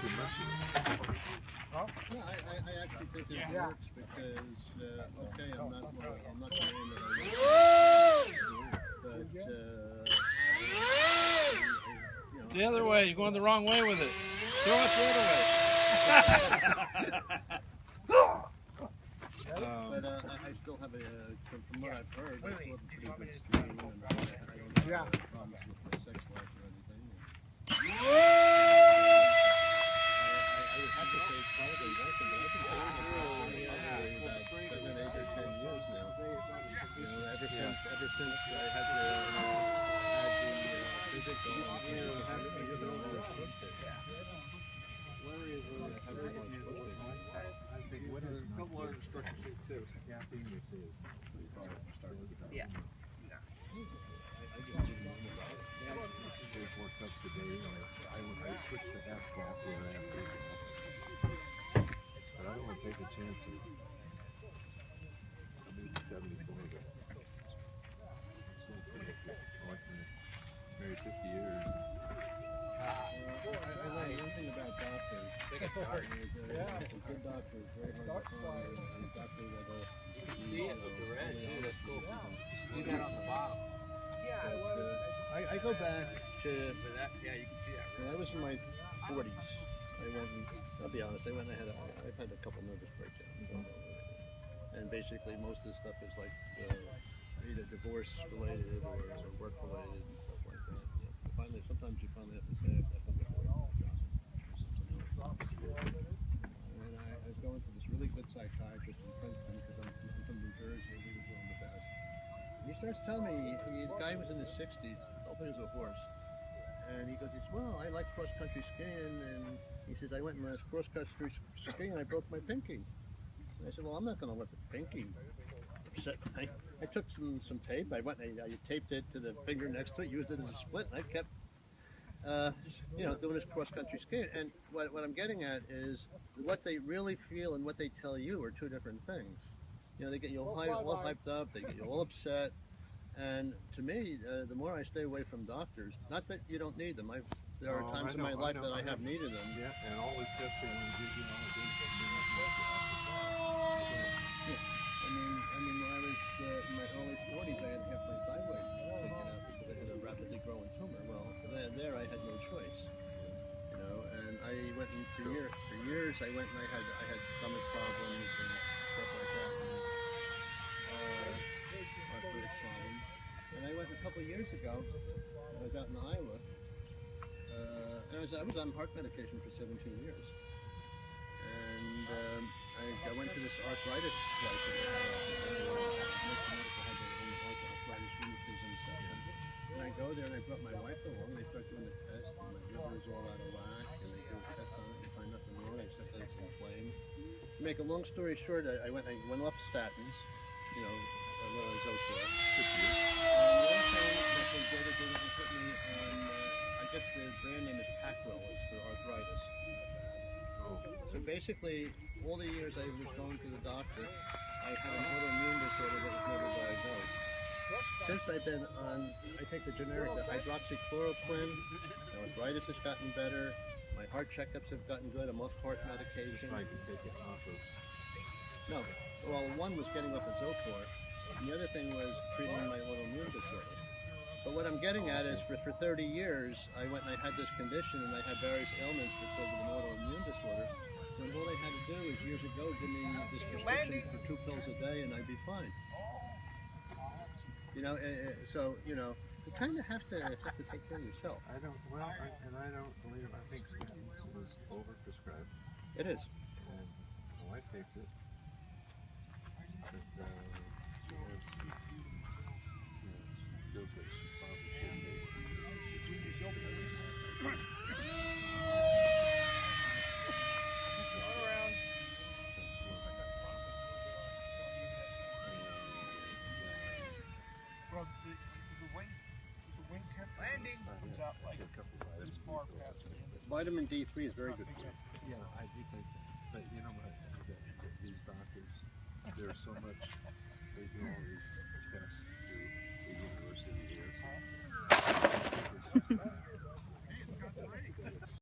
too much of it. Huh? No, I actually think it works because, okay, I'm not the man that I was, but, the other way, you're going the wrong way with it. Throw it the other way. But I still have from what I've heard, I still have a pretty good stream, and I don't have problems with my sex life or anything. I would have to say it's probably working, but I've been doing it for about 7, 8, or 10 years now. You know, ever since I had the physical, what is a couple other structures too. Caffeine is yeah. I just didn't know about it. 3 or 4 cups a day. I switched to half coffee or half basic. But I don't want to take a chance of I'm 74. Married 50 years. I learned one thing about doctors. Good doctors, very hard to find, and doctors that will See it with the red, too, that's cool. Do that on the bottom. I go back to, that, yeah, you can see that. when I was in my 40s, I went and, I'll be honest, I've had a couple nervous breakdowns. And basically most of the stuff is like either divorce related or work related and stuff like that. You know, finally, sometimes you finally have to say, I have to get away from the job. And I was going to this really good psychiatrist in Princeton because I'm from New Jersey and he was one of the best. And he starts telling me, the guy was in his 60s, open as a horse. And he goes, well, I like cross-country skiing. And he says, I went and was cross-country skiing and I broke my pinky. And I said, well, I'm not going to let the pinky upset. I took some tape. I went and I taped it to the finger next to it, used it as a split, and I kept, you know, doing this cross-country skiing. And what I'm getting at is what they really feel and what they tell you are 2 different things. You know, they get you all hyped up, they get you all upset. And to me, the more I stay away from doctors, not that you don't need them. There are times in my life that I have needed them. Yeah, and all the testing and gives you all the I mean, when I was in my early 40s, I had to have my thyroid taken out because I had a rapidly growing tumor. Well, there I had no choice, you know. And I went in for years. I went and I had stomach problems and stuff like that, and arthritic problems. And I went a couple of years ago. I was out in Iowa, and I was on heart medication for 17 years. And I went to this arthritis place that they had arthritis, rheumatism stuff. And I go there and I brought my wife along. They start doing the test, and my liver is all out of whack. And they do a test on it and find nothing wrong except that it's inflamed. To make a long story short, I went off statins, you know, a little Zocor. And the other thing that they did is they put me on, I guess the brand name is Pacwell, it's for arthritis. So basically, all the years I was going to the doctor, I had an autoimmune disorder that was never diagnosed. Since I've been on, I take the generic, the hydroxychloroquine, the arthritis has gotten better, my heart checkups have gotten good, I'm off heart medication. I can take it off of. No, well, one was getting off of Zocor, and the other thing was treating my autoimmune disorder. But what I'm getting at is for 30 years, I went and I had this condition and I had various ailments because of an autoimmune disorder. And all they had to do is years ago give me this prescription for 2 pills a day and I'd be fine. You know, so, you know, you kind of have to take care of yourself. I don't believe, I think statins is overprescribed. It is. And my wife takes it. But, she has feels like she probably shouldn't take it. Well, the wing tip landing comes out like this far past the end. Vitamin D3 is very good for you. Yeah, I do think that. But you know what? These doctors, there's so much, they do all these tests through the university here.